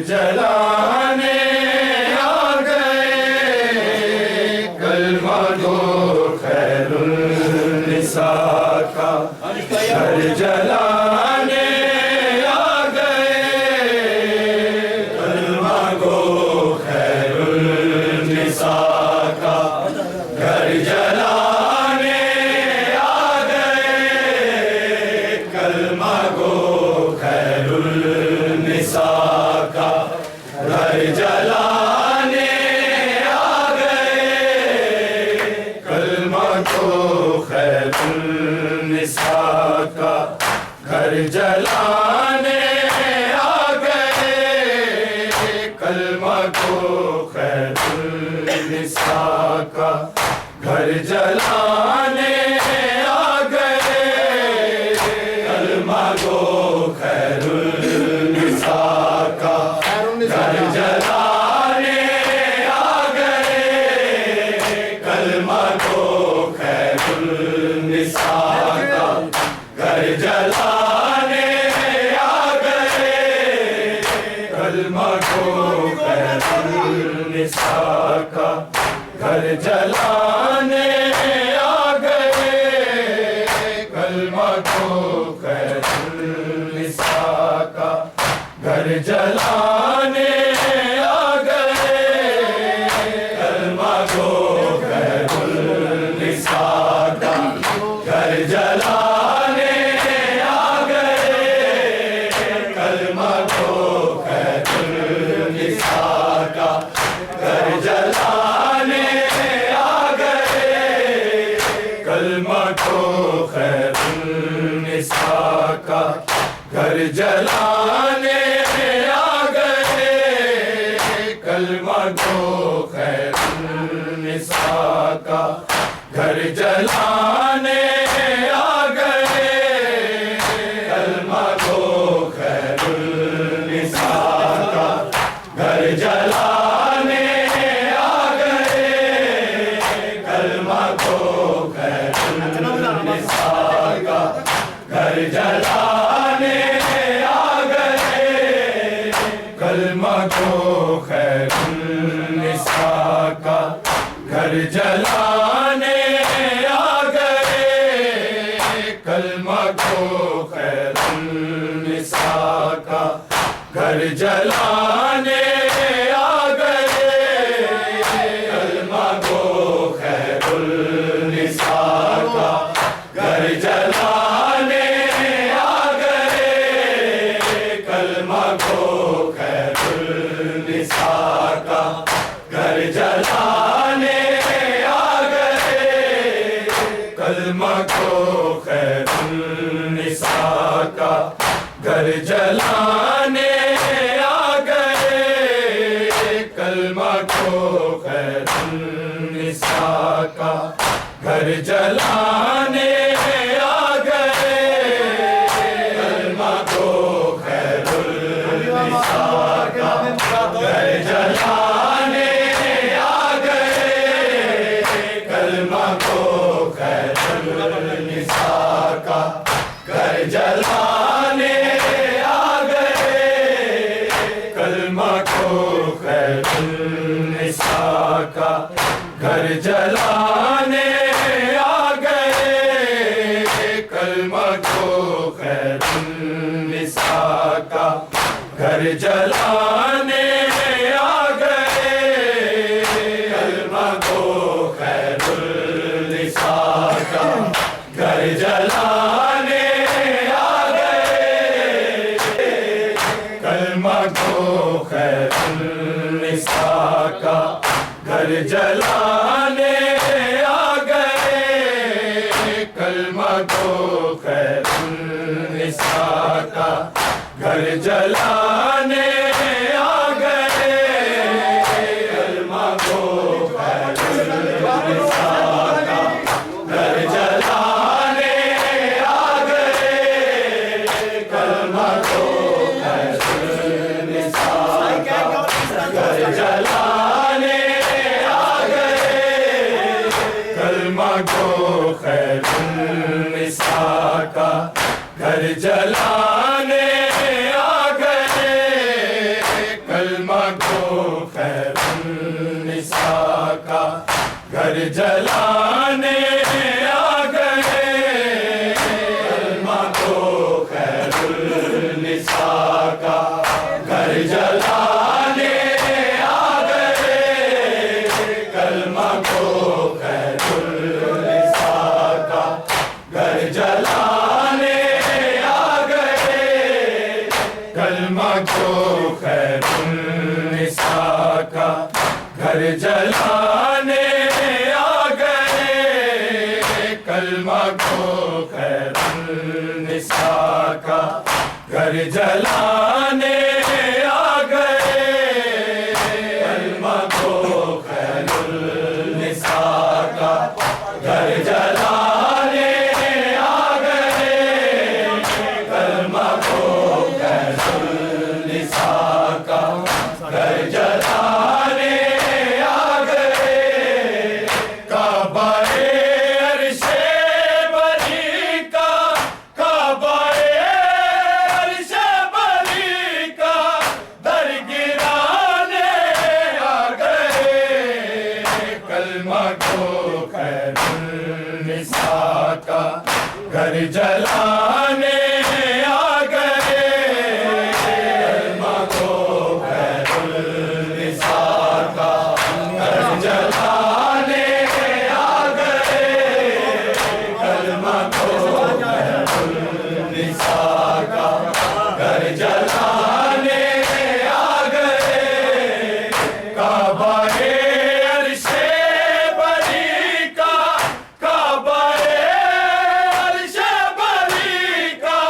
जलाने आ गए कलमा दो खैरुन्निसा का घर जलाने आ गए कलमा दो खैरुन्निसा का घर जलाने आ गए कलमा गो खैरुन्निसा का घर जलाने आ गए कलमा को खैरुन्निसा का घर जलाने आ गए कलमा को खैरुन्निसा का घर जलाने आ गए कलमा को खैरुन्निसा का घर जलाने आ गए कलमा को खैरुन्निसा का घर जलाने आ गए कलमा को खैरुन्निसा का घर जलाने आ गए कलमा को खैरुन्निसा का घर जलाने आ गए कलमा को खैरुन्निसा का घर जलाने आ गए कलमा को खैरुन्निसा का घर जलाने आ गए कलमा को खैरुन्निसा का घर जलाने आ गए कलमा को खैरुन्निसा का घर जलाने आ गए कलमा को खैरुन्निसा का घर जलाने आ गए कलमा को खैरुन्निसा का घर जलाने आ गए कलमा को खैरुन्निसा का घर जलाने आ गए कलमा को खैरुन्निसा का घर जलाने आ गए कलमा को खैरुन्निसा का घर जलाने आ गए कलमा को खैरुन्निसा का घर जलाने आ गए कलमा को खैरुन्निसा का घर जलाने आ गए कलमा को खैरुन्निसा का घर जलाने आ गए। कलमा को खैरुन्निसा का घर जलाने आ गए। कलमा को खैरुन्निसा का घर जलाने आ गए। कलमा को खैरुन्निसा का घर जलाने आ गए। कलमा को खैरुन्निसा का घर जलाने आ गए। कलमा को खैरुन्निसा का घर जलाने आ गए। कलमा को खैरुन्निसा का घर जलाने आ गए। कलमा को खैरुन्निसा का घर जलाने आ गए। कलमा को खैरुन्निसा का घर जलाने आ गए। कलमा को खैरुन्निसा का घर जलाने आ गए। कलमा को खैरुन्निसा का घर जलाने आ गए। कलमा को खैरुन्निसा का घर जलाने आ गए। कलमा को खैरुन्निसा का घर जलाने आ गए। कलमा को खैरुन्निसा का घर जलाने आ गए। कलमा को खैरुन्निसा का घर जलाने आ गए। कलमा को खैरुन्निसा का घर जलाने आ गए। कलमा को खैरुन्निसा का घर जलाने आ गए। कलमा को खैरुन्निसा का घर जलाने आ गए। काबाए अर्शे बरी का, काबाए अर्शे बरी का दर गिराने आ गए। कलमा को खैरुन्निसा का घर जलाने आ गए। कलमा को खैरुन्निसा का घर जलाने आ गए। कलमा को खैरुन्निसा का घर जलाने आ गए। काबाए अर्शे बरी का, काबाए अर्शे बरी का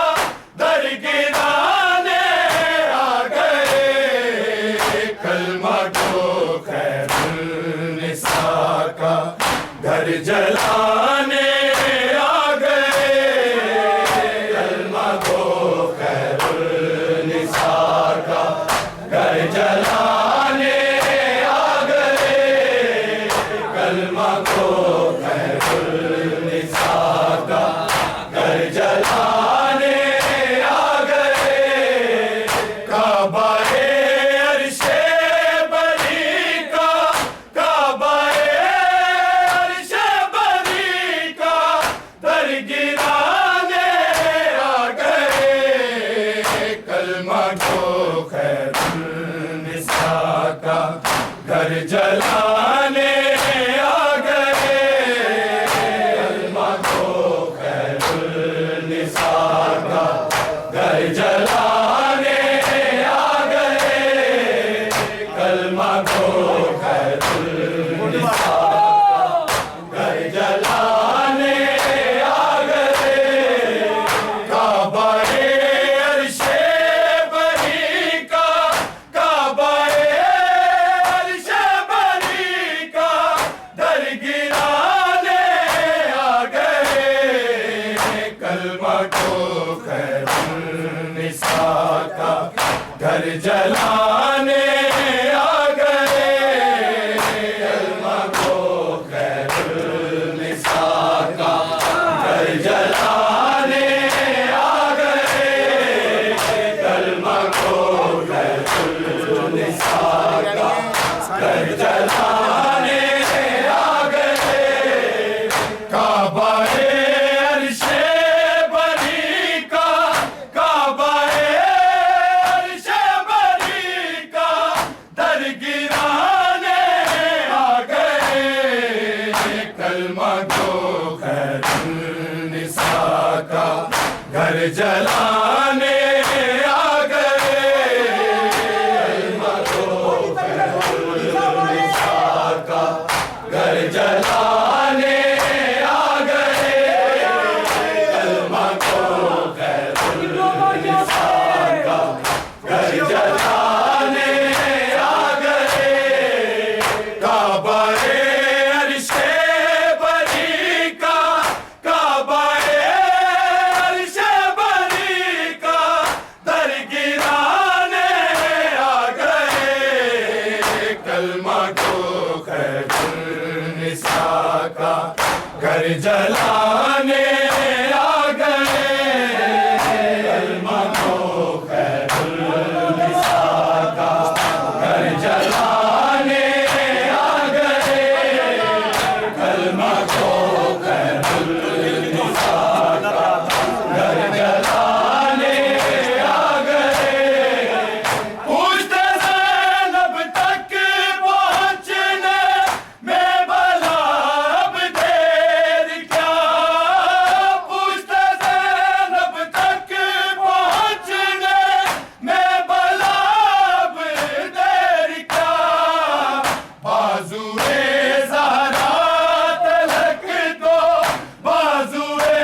दर गिराने आ गए। कलमा को खैरुन्निसा का घर जलाने आ गए। कलमा को खैरुन्निसा का घर जलाने आ गए। कलमा को खैरुन्निसा का घर जलाने आ गए। काबाए अर्शे बरी का, काबाए अर्शे बरी का दर गिराने आ गए। कलमा को खैरुन्निसा का घर जलाने आ गए। कलमा को खैरुन्निसा का घर जलाने आ गए। कलमा को खैरुन्निसा का घर जलाने आ गए। काबाए अर्शे बरी का, काबाए अर्शे घर जलाने आ गए। काबाए अर्शे बरी का, काबाए अर्शे बरी का दर गिराने आ गए। कलमा को खैरुन्निसा का घर जलाने आ गए। कलमा को खैरुन्निसा का घर जलाने आ गए। कलमा को खैरुन्निसा का घर जलाने आ गए। काबाए अर्शे बरी का, काबाए अर्शे बरी का दर गिराने आ गए। कलमा को खैरुन्निसा का घर जलाने आ गए। कलमा को खैरुन्निसा का घर जलाने आ गए। कलमा को खैरुन्निसा का घर जलाने आ गए। पूछते ज़ैनब तक पहुँचने में भला अब देर क्या। पूछते ज़ैनब तक पहुँचने में भला अब देर क्या। बाजुए ज़हरा तलक तो, बाजुए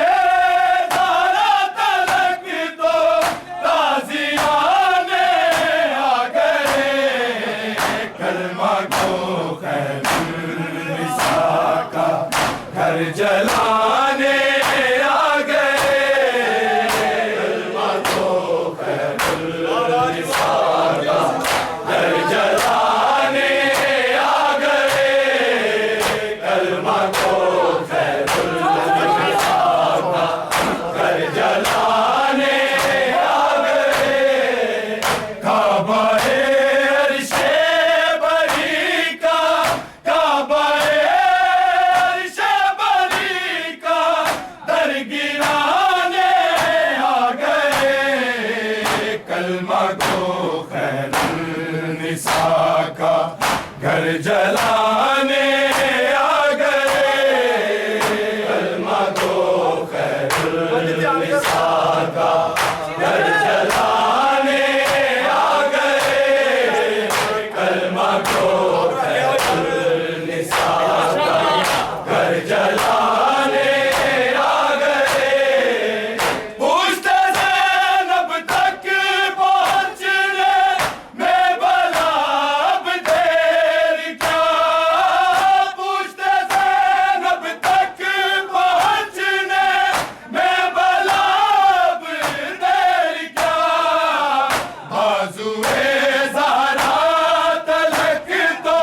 ज़हरा तलक तो ताज़ियाने आ गए। कलमा को खैरुन्निसा का घर जलाने आ गए। कलमा को खैरुन्निसा का घर जलाने आ गए। कलमा को खैरुन्निसा का घर जलाने आ गए। काबाए अर्शे बरी का, काबाए अर्शे बरी का दर गिराने आ गए। कलमा को खैरुन्निसा का घर जलाने आ गए। कलमा को खैरुन्निसा का घर जलाने आ गए। कलमा को खैरुन्निसा का घर जलाने आ गए। पूछते ज़ैनब तक पहुँचने में भला अब देर क्या। पूछते ज़ैनब तक पहुँचने में भला अब देर क्या। बाजुए ज़हरा तलक तो,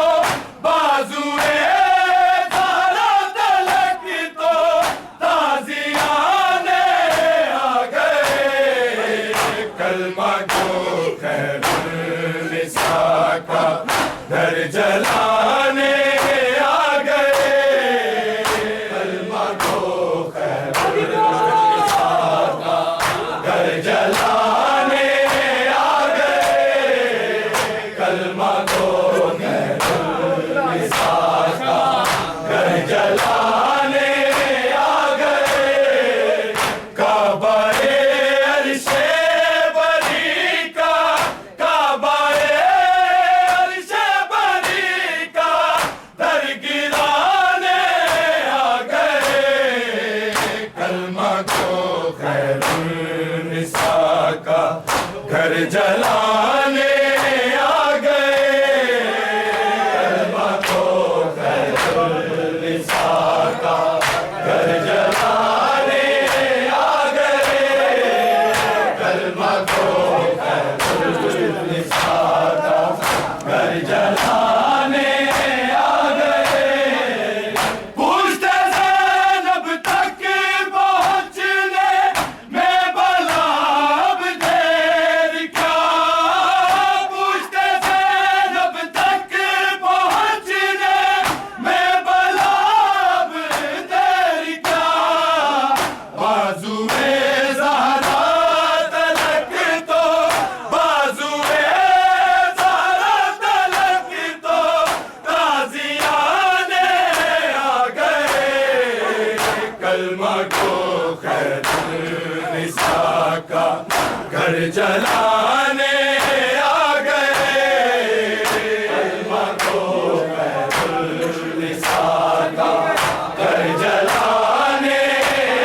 बाजुए ज़हरा तलक तो ताज़ियाने आ गए। कलमा को खैरुन्निसा का घर जलाने आ गए। कलमा को खैरुन्निसा का घर जलाने आ गए। कलमा को खैरुन्निसा का घर जलाने आ गए। काबाए अर्शे बरी का, काबाए अर्शे बरी का दर गिराने आ गए। कलमा को खैरुन्निसा का घर जलाने आ गए। जलाने आ गए, कलमा को खैरुल निसा का घर जलाने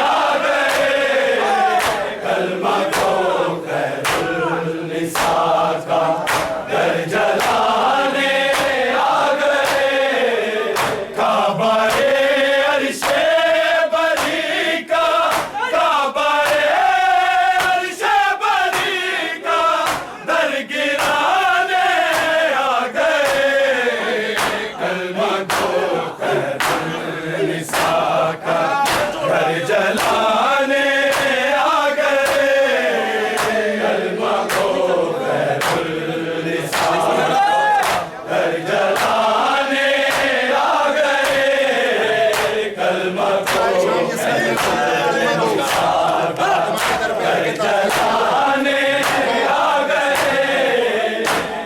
आ गए, कलमा को खैरुल निसा का घर जलाने आ गए। काबाए अर्शे बरी का, काबाए अर्शे बरी का दर गिराने आ गए, कलमा को खैरुल निसा का घर जलाने आ गए, कलमा को खैरुल निसा घर जलाने आ गए, कलमा को खैरुल निसा घर जलाने आ गए।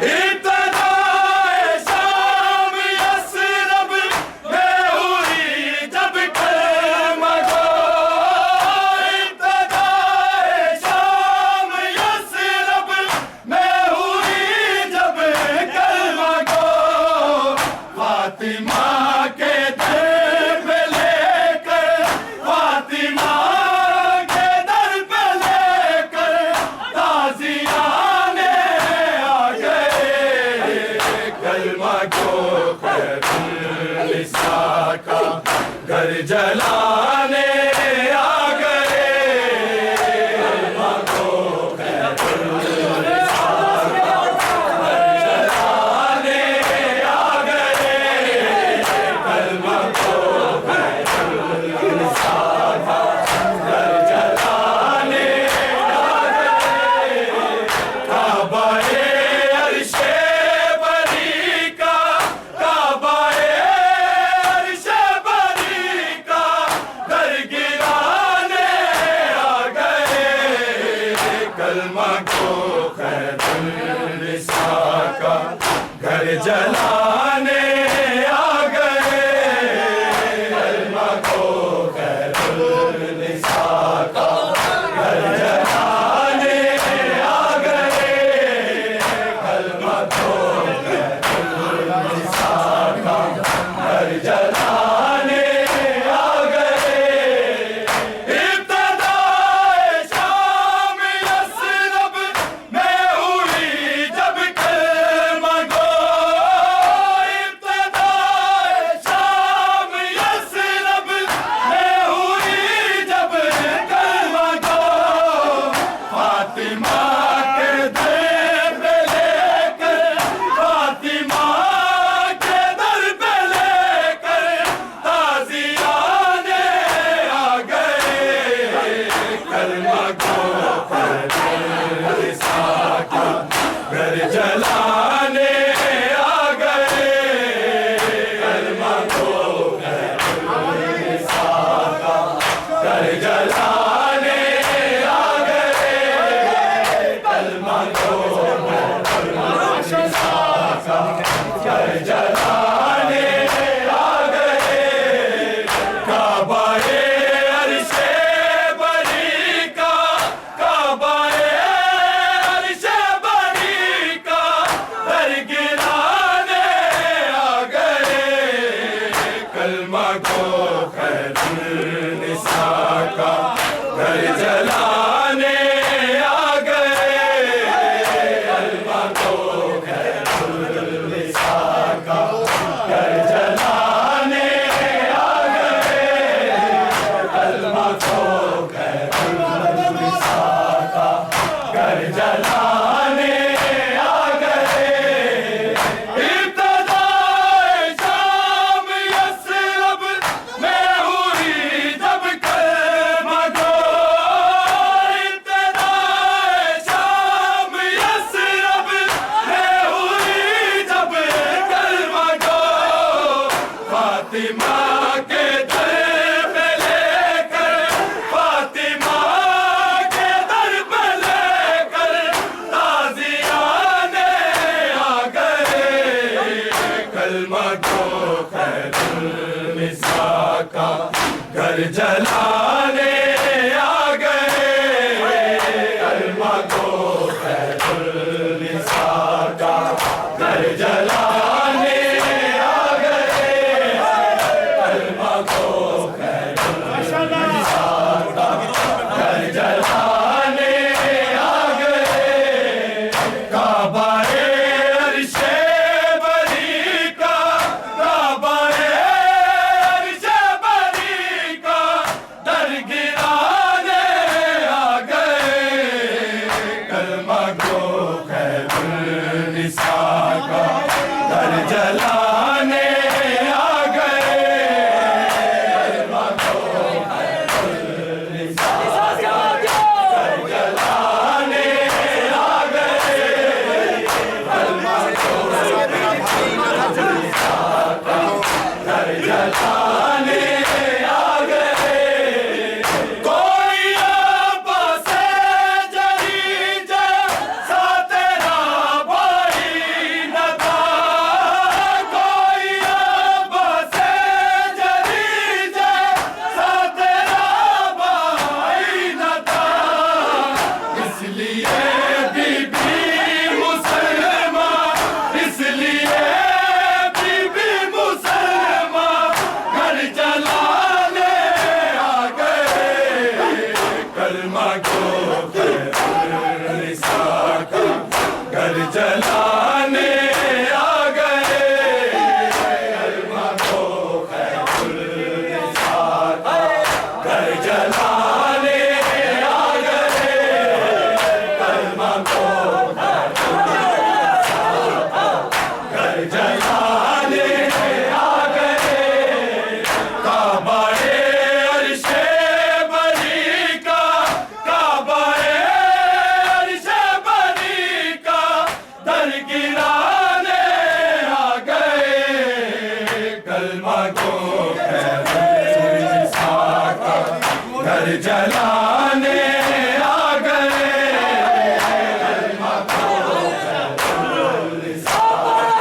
इब्तिदाए शाम यसरब में हुई जब कलमा गो, इब्तिदाए शाम यसरब में हुई जब कलमा गो। फातिमा के दर पे लेकर, फातिमा के दर पे लेकर ताज़ियाने आ गए, कलमा को खैरुल निसा का घर जलाने आ गए, कलमा को खैरुल निसा का घर जलाने आ गए, कलमा को खैरुल निसा का घर जलाने आ गए। काबाए अर्शे बरी का, काबाए अर्शे बरी का दर गिराने आ गए, कलमा को खैरुल निसा का घर जलाने आ गए, कलमा को खैरुल निसा का घर जलाने आ गए, कलमा को खैरुल निसा का घर जलाने आ गए। इब्तिदाए शाम यसरब में हुई जब कलमा गो, इब्तिदाए शाम यसरब में हुई जब कलमा गो। फातिमा के दर पे लेकर, फातिमा के दर पे लेकर ताज़ियाने आ गए, कलमा को खैरुल निसा का घर जलाने आ गए, कलमा को खैरुल निसा का घर जलाने आ गए, कलमा को खैरुल निसा का घर जलाने आ गए। काबाए अर्शे बरी का, काबाए अर्शे बरी का दर गिराने आ गए, कलमा को खैरुल निसा का घर जलाने आ गए, कलमा को खैरुल निसा का घर जलाने आ गए, कलमा को खैरुल निसा का घर जलाने आ गए। इब्तिदाए शाम यसरब में हुई जब कलमा गो, इब्तिदाए शाम यसरब में हुई जब कलमा गो। फातिमा के दर पे लेकर, फातिमा के दर पे लेकर ताज़ियाने आ गए, कलमा को खैरुल निसा का घर जलाने आ गए, कलमा को जलाने आ गए जलाने आ गए कलमा को खैरुन्निसा का घर जलाने आ गए कलमा को खैरुन्निसा का घर जलाने आ गए काबाए अर्शे बरी का काबाए अर्शे बरी का दर गिराने आ गए कलमा को खैरुन्निसा का घर जलाने आ गए कलमा को खैरुन्निसा का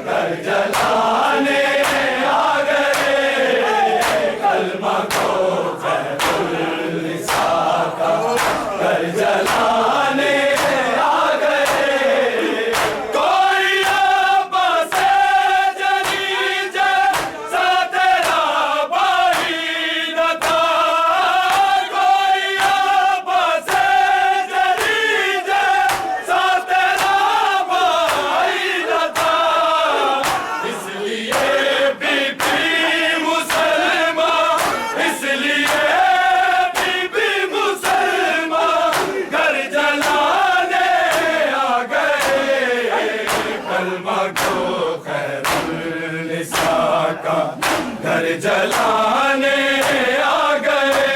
घर जलाने आ गए कलमा को खैरुन्निसा का घर जलाने आ गए कोई अब्बास जरी जैसा तेरा भाई न था कोई अब्बास जरी जैसा तेरा भाई न था इसलिए बीबी मुसलमान इसलिए बीबी मुसलमान घर जलाने आ गए कलमा को खैरुन्निसा का घर जलाने आ गए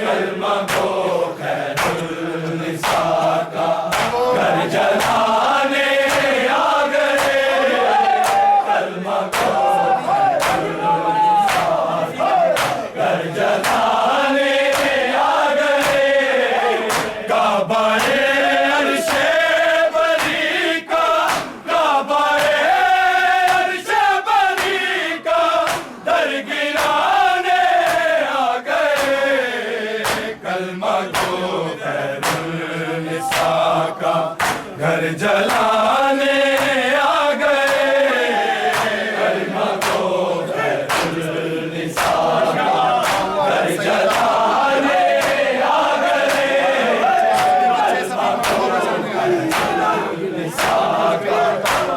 कलमा को खैरुन्निसा का घर जलाने आ गए कलमा को खैरुन्निसा का घर जलाने आ गए काबाए अर्शे बरी का काबाए अर्शे बरी का दर गिराने आ गए कलमा को खैरुन्निसा का घर जलाने आ गए कलमा को खैरुन्निसा का घर जलाने आ गए खैरुन्निसा का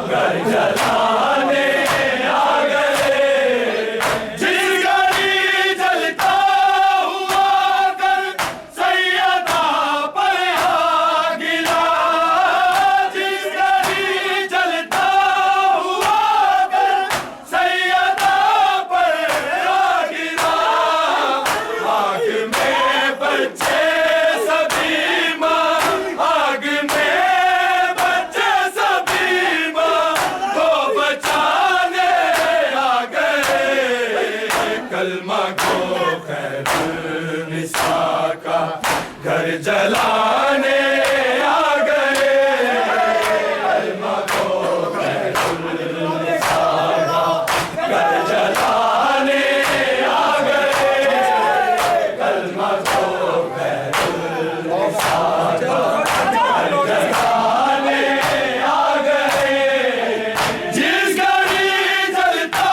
घर जलाने आ गए जिस घड़ी जलता हुआ कर सैयदा पर आ गिरा जिस घड़ी जलता हुआ कर सैयदा पर आ गिरा आग में बच्चे सभी माँ आग में बच्चे सभी माँ को बचाने आ गए कलमा को खैरुन्निसा का घर जलाने आ गए कलमा को खैरुन्निसा का घर जलाने आ गए कलमा को खैरुन्निसा का घर जलाने आ गए जिस घड़ी जलता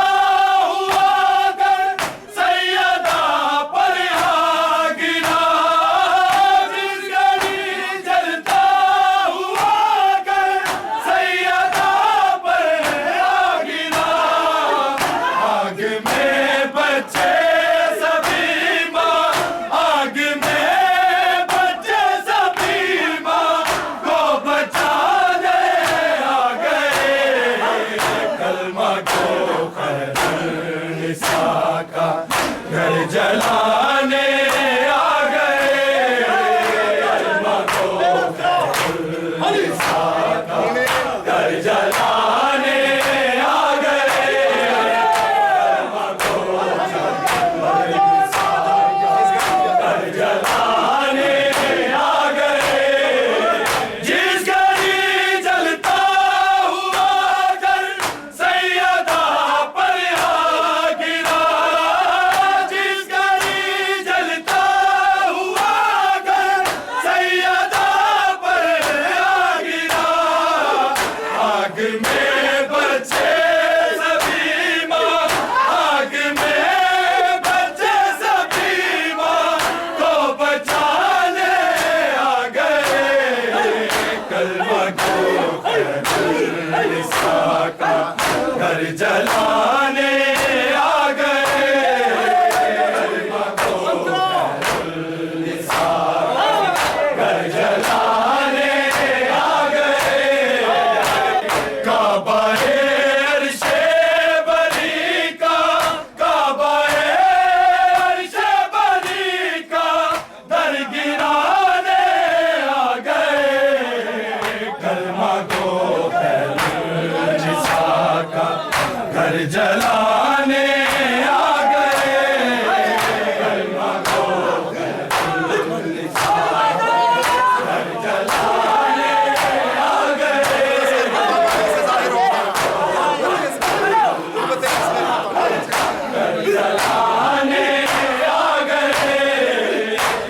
हुआ कर सैयदा पर आ गिरा जिस घड़ी कलमा को खैरुल निसा का घर जलाने आ गए। कलमा को खैरुल निसा का घर जलाने आ गए। कलमा को खैरुल निसा का घर जलाने आ गए। जिस घड़ी जलता हुआ घर सैयदा पर आ गिरा। जिस घड़ी जलता हुआ घर सैयदा पर आ गिरा। आग में बचे सभी माँ, आग में बचे सभी माँ को बचाने आ गए। कलमा को खैरुल निसा का घर जलाने आ गए। कलमा को खैरुल निसा का घर जलाने आ गए। काबाए अर्शे बरी का, काबाए अर्शे बरी का दर गिराने आ गए। कलमा को खैरुल निसा का घर जलाने आ गए। कलमा को खैरुल निसा का घर जलाने आ गए। जलाने आ गए।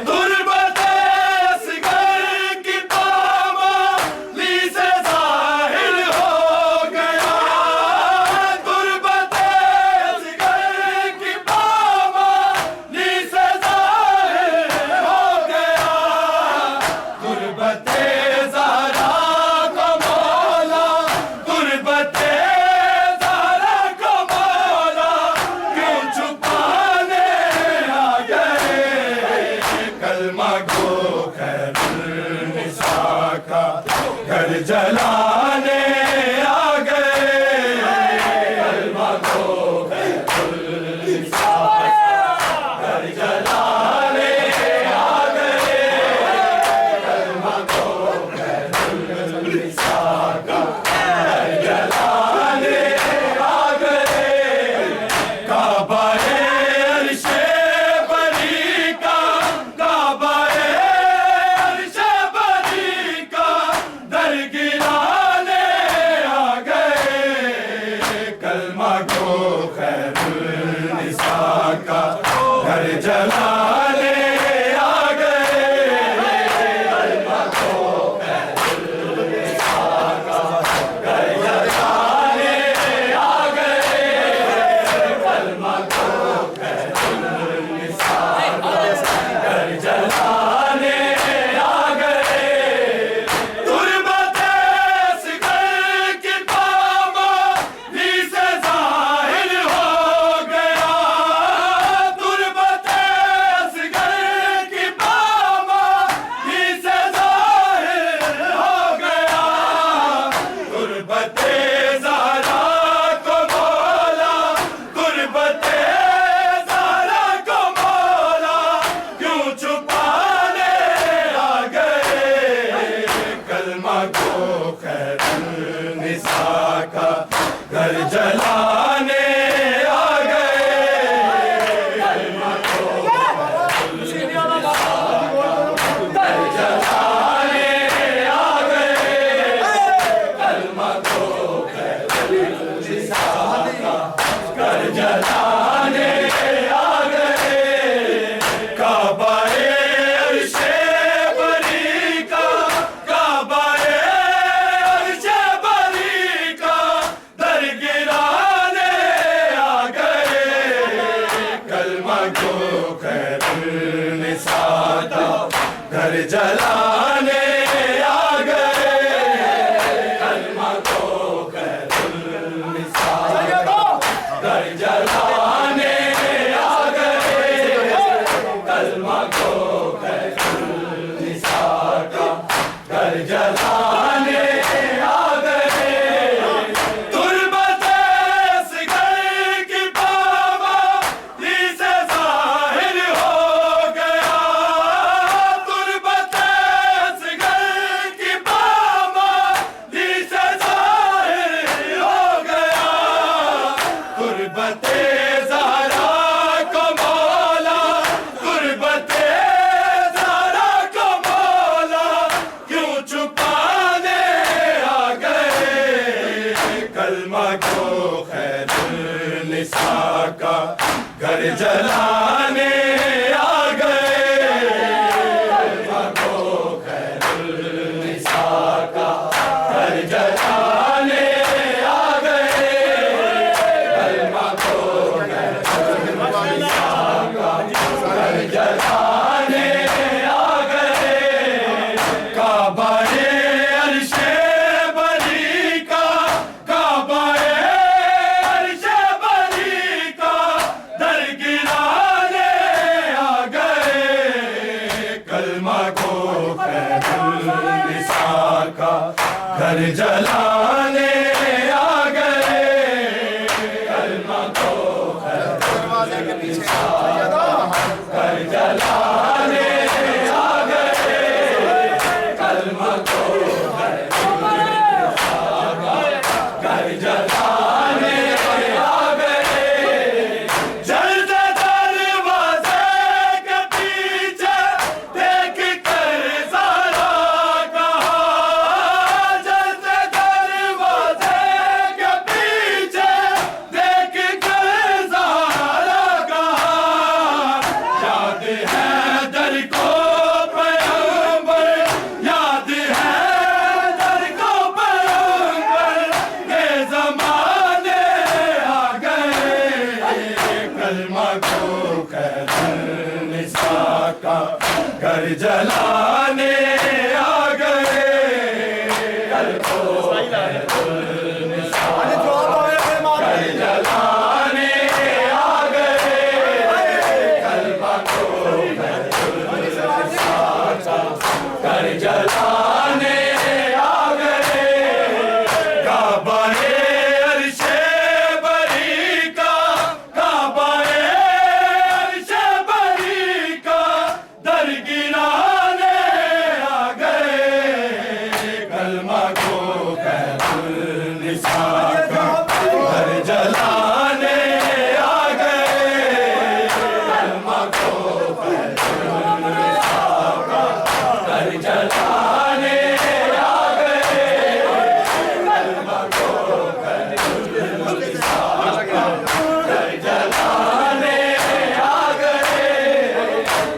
गुरबते असगर की पामाली से ज़ाहिर हो गया। गुरबते असगर की पामाली से ज़ाहिर हो गया। गुरबते ज़हरा को मौला, गुरबते ज़हरा को मौला क्यों छुपाने आ गए। कलमा को खैरुल निसा का घर जलाने आ गए। कलमा को खैरुल निसा का घर जलाने आ गए। कलमा को खैरुल निसा का घर जलाने आ गए। काबाए अर्शे बरी का, काबाए अर्शे बरी का दर गिराने आ गए। कलमा को खैरुल निसा का घर जलाने आ गए। कलमा को खैरुल निसा का घर जलाने आ गए। कलमा को खैरुल निसा का घर जलाने आ गए। गुरबते असगर की पामाली से ज़ाहिर हो गया। गुरबते असगर की पामाली से ज़ाहिर हो गया। गुरबते ज़हरा को मौला, गुरबते ज़हरा को मौला क्यों छुपाने आ गए। कलमा को खैरुल निसा का घर जलाने आ गए। कलमा को खैरुल निसा का घर जलाने आ गए। कलमा को खैरुल निसा का घर जलाने आ गए। काबाए अर्शे बरी का, काबाए अर्शे बरी का दर गिराने आ गए। कलमा को खैरुल निसा का घर जलाने आ गए। कलमा को खैरुल निसा कलमा को खैरुल निसा का घर जलाने आ गए, कलमा को खैरुल निसा का घर जलाने आ गए, कलमा को खैरुल निसा का घर जलाने आ गए। काबाए अर्शे बरी का, काबाए अर्शे बरी का दर गिराने आ गए, कलमा को खैरुल निसा का घर जलाने आ गए, कलमा को खैरुल निसा का घर जलाने आ गए, कलमा को खैरुल निसा का घर जलाने आ गए। जलते दरवाजे के पीछे देख कर ज़ारा कहा, जलते दरवाजे के पीछे देख कर ज़ारा कहा, याद है दर को पैगंबर, याद है दर को पैगंबर, ये ज़माने आ गए, कलमा को खैरुल निसा का घर जलाने आ गए, कलमा को खैरुल निसा का घर जलाने आ गए, कलमा को खैरुल निसा का घर जलाने आ गए। काबाए अर्शे बरी का, काबाए अर्शे बरी का दर गिराने आ गए, कलमा को खैरुल निसा का घर जलाने आ गए, कलमा को खैरुल निसा का घर जलाने आ गए, कलमा को खैरुल निसा का घर जलाने आ गए।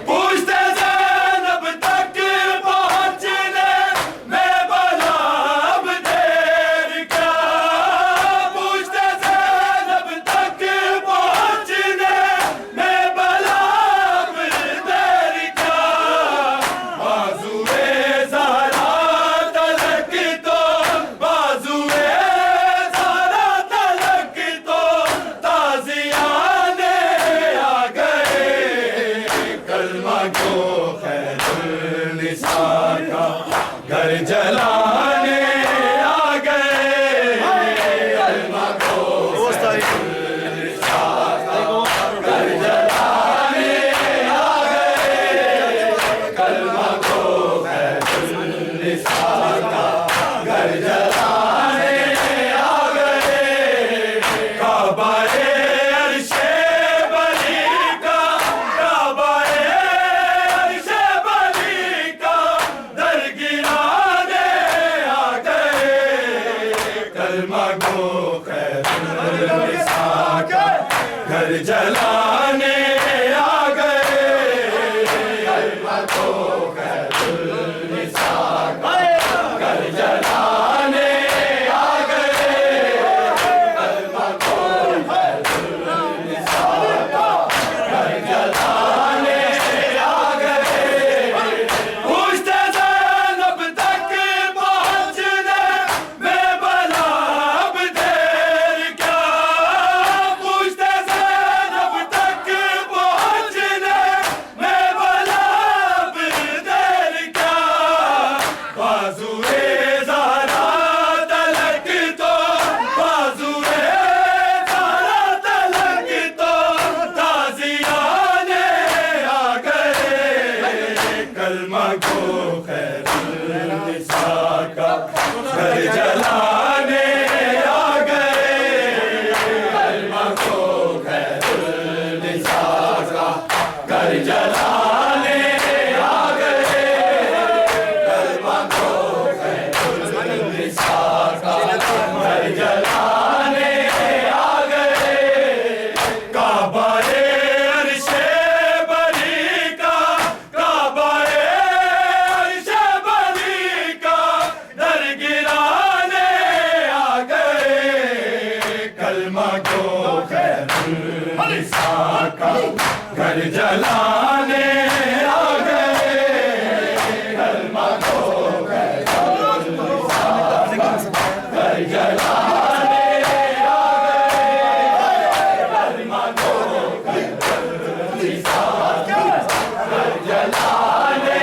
पूछते ज़ैनब तक पहुँचने में भला अब देर क्या, पूछते ज़ैनब तक पहुँचने में भला अब देर क्या, बाजुए ज़हरा तलक तो, बाजुए ज़हरा तलक तो ताज़ियाने आ गए, कलमा को खैरुल निसा का घर जलाने आ गए, कलमा को खैरुल निसा का घर जलाने आ गए, कलमा को खैरुल निसा का घर जलाने आ गए। काबाए अर्शे बरी का, काबाए अर्शे बरी का दर गिराने आ गए, कलमा को खैरुल निसा का घर जलाने आ गए, कलमा को खैरुल निसा का घर जलाने आ गए, कलमा को खैरुल निसा का घर जलाने आ गए। पूछते ज़ैनब तक पहुँचने में भला अब देर क्या, पूछते ज़ैनब तक कलमा को खैरुन्निसा का घर जलाने आ गए, कलमा को खैरुन्निसा का घर जलाने आ गए, कलमा को खैरुन्निसा का घर जलाने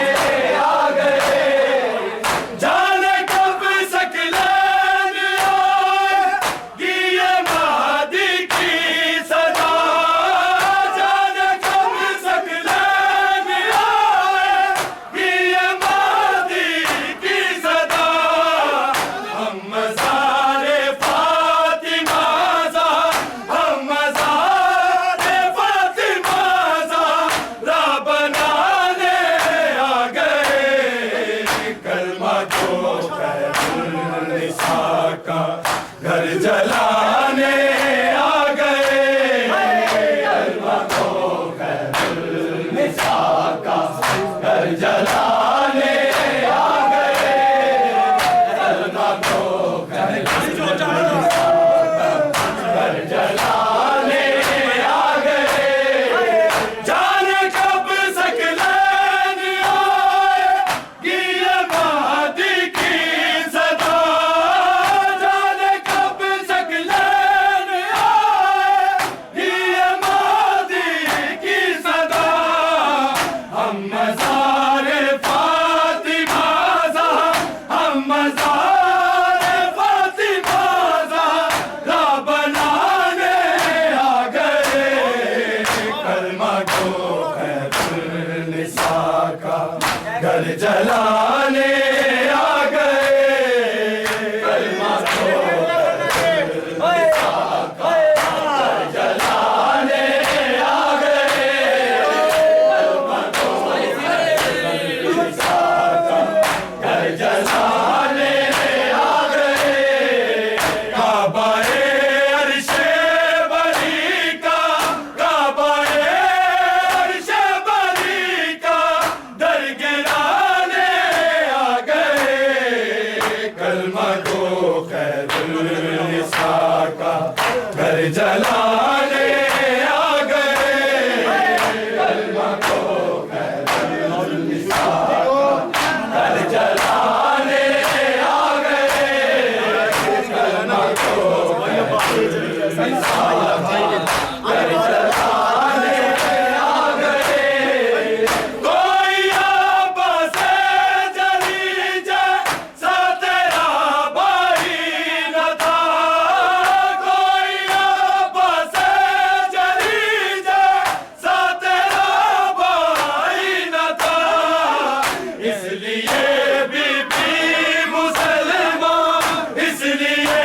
आ गए। जाने कब सकलैन आएगी ये महदी की सदा, जाने कब सकलैन आएगी ये महदी की सदा। हम मज़ारे फातिमा ज़ा, हम मज़ारे फातिमा ज़ा बनाने आ गए, कलमा को खैरुन्निसा का घर जलाने आ गए, कलमा को खैरुन्निसा का घर जलाने आ गए, कलमा को खैरुन्निसा का घर जलाने आ गए। जाने कब सकलैन आएगी ये महदी की सदा, जाने कब सकलैन आएगी ये महदी की सदा। हम मज़ारे फातिमा ज़ा, हम मज़ारे फातिमा ज़ा बनाने आ गए, कलमा को खैरुन्निसा का घर जलाने आ गए, कलमा को खैरुन्निसा का घर जलाने आ गए, कलमा को खैरुन्निसा का घर जलाने आ गए। काबाए अर्शे बरी का, काबाए अर्शे बरी का दर गिराने आ गए, कलमा को खैरुन्निसा का घर जलाने आ गए, कलमा को खैरुन्निसा का घर जलाने आ गए, कलमा को खैरुन्निसा का घर जलाने आ गए। कोई आपस जली जैसा तेरा भाई न था, कोई आपस जली जैसा तेरा भाई न था। इसलिए बीबी मुसलमान, इसलिए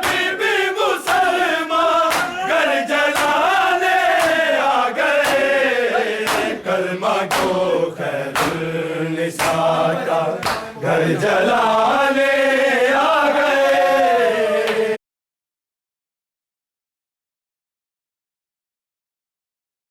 बीबी मुसलमान घर जलाने आ गए, कलमा को खैरुन्निसा का घर जला